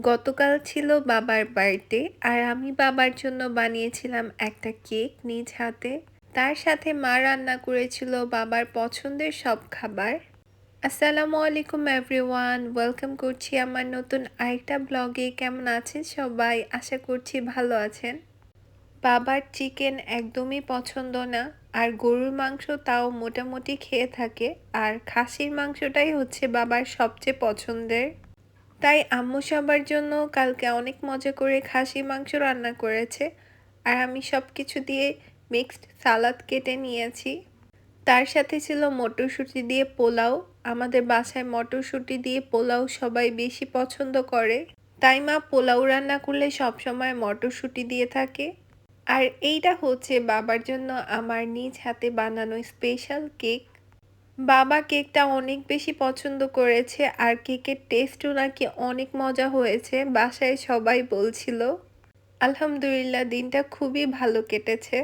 গতকাল ছিল বাবার বার্থডে আর আমি বাবার জন্য বানিয়েছিলাম একটা কেক নিজ হাতে। তার সাথে মা রান্না করেছিল বাবার পছন্দের সব খাবার। আসসালামু আলাইকুম এভরিওয়ান, ওয়েলকাম করছি আমার নতুন আরেকটা ব্লগে। কেমন আছেন সবাই? আশা করছি ভালো আছেন। বাবার চিকেন একদমই পছন্দ না, আর গরুর মাংস তাও মোটামুটি খেয়ে থাকে, আর খাসির মাংসটাই হচ্ছে বাবার সবচেয়ে পছন্দের। তাই আম্মু সবার জন্য কালকে অনেক মজা করে খাসি মাংস রান্না করেছে, আর আমি সব কিছু দিয়ে মিক্সড সালাদ কেটে নিয়েছি। তার সাথে ছিল মটরশুঁটি দিয়ে পোলাও। আমাদের বাসায় মটরশুঁটি দিয়ে পোলাও সবাই বেশি পছন্দ করে, তাই মা পোলাও রান্না করলে সবসময় মটরশুঁটি দিয়ে থাকে। আর এইটা হচ্ছে বাবার জন্য আমার নিজ হাতে বানানো স্পেশাল কেক। বাবা কেকটা অনেক বেশি পছন্দ করেছে, আর কেকের টেস্টও নাকি অনেক মজা হয়েছে, বাসায় সবাই বলছিল। আলহামদুলিল্লাহ, দিনটা খুবই ভালো কেটেছে।